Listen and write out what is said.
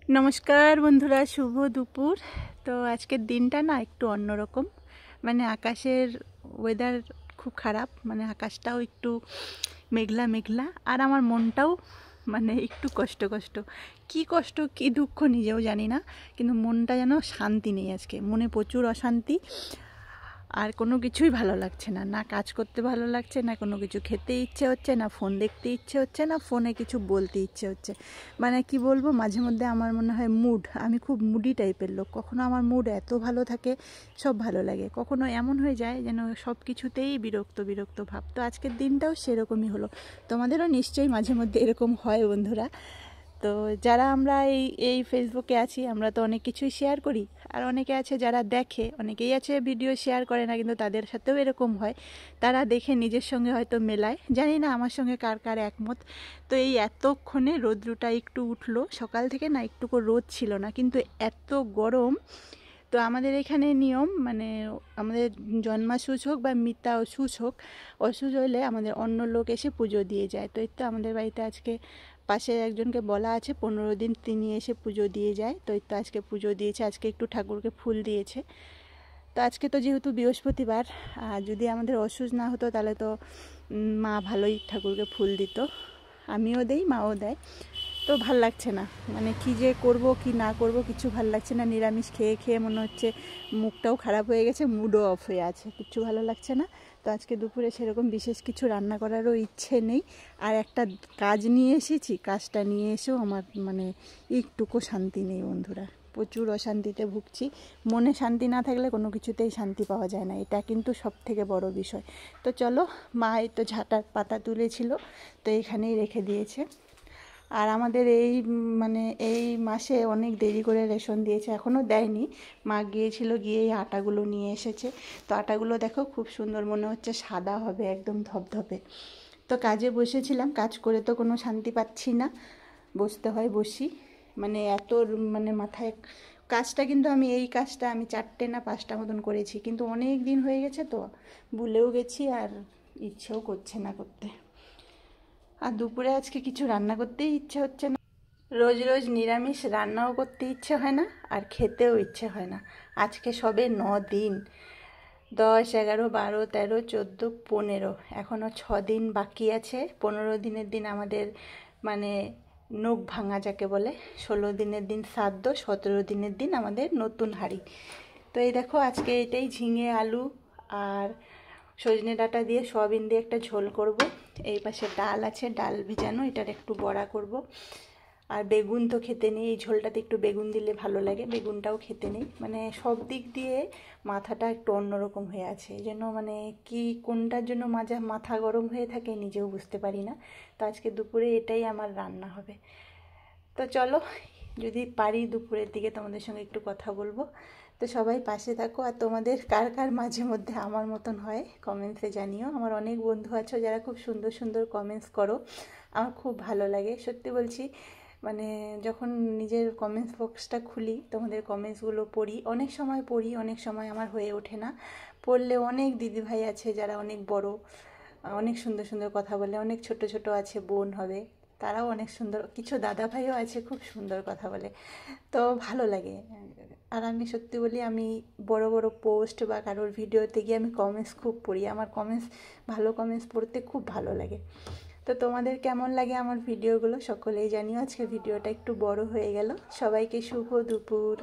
নমস্কার বন্ধুরা, শুভ দুপুর। তো আজকের দিনটা না একটু অন্যরকম। মানে আকাশের ওয়েদার খুব খারাপ, মানে আকাশটাও একটু মেঘলা মেঘলা, আর আমার মনটাও মানে একটু কষ্ট কষ্ট। কি কষ্ট কি দুঃখ নিজেও জানি না, কিন্তু মনটা যেন শান্তি নেই আজকে। মনে প্রচুর অশান্তি, আর কোনো কিছুই ভালো লাগছে না। না কাজ করতে ভালো লাগছে, না কোনো কিছু খেতে ইচ্ছে হচ্ছে, না ফোন দেখতে ইচ্ছে হচ্ছে, না ফোনে কিছু বলতে ইচ্ছে হচ্ছে। মানে কি বলবো, মাঝে মধ্যে আমার মনে হয় আমি খুব মুডি টাইপের লোক। কখনো আমার মুড এত ভালো থাকে, সব ভালো লাগে, কখনো এমন হয়ে যায় যেন সব কিছুতেই বিরক্ত বিরক্ত ভাব। তো আজকের দিনটাও সেরকমই হলো। তোমাদেরও নিশ্চয়ই মাঝে মধ্যে এরকম হয় বন্ধুরা। তো যারা আমরা এই ফেসবুকে আছি, আমরা তো অনেক কিছুই শেয়ার করি, আর অনেকে আছে যারা দেখে, অনেকেই আছে ভিডিও শেয়ার করে না, কিন্তু তাদের সাথেও এরকম হয়। তারা দেখে নিজের সঙ্গে হয়তো মেলায়, জানি না আমার সঙ্গে কার কার একমত। তো এই এতক্ষণে রৌদ্রটা একটু উঠলো, সকাল থেকে না একটুকু রোদ ছিল না, কিন্তু এত গরম। তো আমাদের এখানে নিয়ম, মানে আমাদের জন্মাসুচ হোক বা মিতা অসুচ হোক, অসুচ হলে আমাদের অন্য লোক এসে পুজো দিয়ে যায়। তো এই তো আমাদের বাড়িতে আজকে পাশে একজনকে বলা আছে, 15 দিন তিনি এসে পুজো দিয়ে যায়। তো এই তো আজকে পুজো দিয়েছে, আজকে একটু ঠাকুরকে ফুল দিয়েছে। তো আজকে তো যেহেতু বৃহস্পতিবার, আর যদি আমাদের অসুচ না হতো তাহলে তো মা ভালোই ঠাকুরকে ফুল দিত, আমিও দেই, মাও দেয়। তো ভাল লাগছে না, মানে কি যে করব কি না করব কিছু ভাল লাগছে না। নিরামিষ খেয়ে খেয়ে মনে হচ্ছে মুখটাও খারাপ হয়ে গেছে, মুডও অফ হয়ে আছে, কিচ্ছু ভালো লাগছে না। তো আজকে দুপুরে সেরকম বিশেষ কিছু রান্না করারও ইচ্ছে নেই। আর একটা কাজ নিয়ে এসেছি, কাজটা নিয়ে এসেও আমার মানে একটুকু শান্তি নেই বন্ধুরা। প্রচুর অশান্তিতে ভুগছি। মনে শান্তি না থাকলে কোনো কিছুতেই শান্তি পাওয়া যায় না, এটা কিন্তু সব থেকে বড় বিষয়। তো চলো, মা এই তো ঝাঁটার পাতা তুলেছিল, তো এখানেই রেখে দিয়েছে। আর আমাদের মানে এই মাসে অনেক দেরি করে রেশন দিয়েছে, এখনও দেয়নি। মা গিয়েছিল, গিয়ে এই আটাগুলো নিয়ে এসেছে। তো আটাগুলো দেখো খুব সুন্দর, মনে হচ্ছে সাদা হবে, একদম ধপধপে। তো কাজে বসেছিলাম, কাজ করে তো কোনো শান্তি পাচ্ছি না, বসতে হয়, বসি। মানে এত মানে মাথায় কাজটা, কিন্তু এই কাজটা আমি 4টে না 5টা মতন করেছি, কিন্তু অনেক দিন হয়ে গেছে তো ভুলেও গেছি, আর ইচ্ছেও করছে না করতে। আর দুপুরে আজকে কিছু রান্না করতেই ইচ্ছে হচ্ছে না। রোজ রোজ নিরামিষ রান্নাও করতে ইচ্ছে হয় না, আর খেতেও ইচ্ছে হয় না। আজকে সবে 9 দিন, 10, 11, 12, 13, 14, 15, এখনও 6 দিন বাকি আছে। 15 দিনের দিন আমাদের মানে নখ ভাঙা যাকে বলে, 16 দিনের দিন শ্রাদ্ধ, 17 দিনের দিন আমাদের নতুন হাঁড়ি। তো এই দেখো আজকে এটাই ঝিঙে আলু আর সজনে ডাঁটা দিয়ে সয়াবিন দিয়ে একটা ঝোল করব। এই পাশে ডাল আছে, ডাল ভিজানো, এটার একটু বড়া করব। আর বেগুন তো খেতে নেই, এই ঝোলটাতে একটু বেগুন দিলে ভালো লাগে, বেগুনটাও খেতে নেই। মানে সব দিক দিয়ে মাথাটা একটু অন্যরকম হয়ে আছে, এই জন্য মানে কি কোনটার জন্য মাথা গরম হয়ে থাকে নিজেও বুঝতে পারি না। তো আজকে দুপুরে এটাই আমার রান্না হবে। তো চলো, যদি পারি দুপুরের দিকে তোমাদের সঙ্গে একটু কথা বলবো। তো সবাই পাশে থাকো, আর তোমাদের কার কার মাঝে মধ্যে আমার মতন হয় কমেন্টসে জানিও। আমার অনেক বন্ধু আছো যারা খুব সুন্দর সুন্দর কমেন্টস করো, আমার খুব ভালো লাগে, সত্যি বলছি। মানে যখন নিজের কমেন্টস বক্সটা খুলি, তোমাদের কমেন্টসগুলো পড়ি, অনেক সময় পড়ি, অনেক সময় আমার হয়ে ওঠে না পড়লে। অনেক দিদিভাই আছে যারা অনেক বড়, অনেক সুন্দর সুন্দর কথা বলে, অনেক ছোট ছোট আছে, বোন হবে, তারাও অনেক সুন্দর, কিছু দাদা ভাইও আছে খুব সুন্দর কথা বলে। তো ভালো লাগে। আর আমি সত্যি বলি, আমি বড় বড় পোস্ট বা কারোর ভিডিওতে গিয়ে আমি কমেন্টস খুব পড়ি, আমার কমেন্টস, ভালো কমেন্টস পড়তে খুব ভালো লাগে। তো তোমাদের কেমন লাগে আমার ভিডিওগুলো সকলেই জানিও। আজকে ভিডিওটা একটু বড় হয়ে গেল। সবাইকে শুভ দুপুর।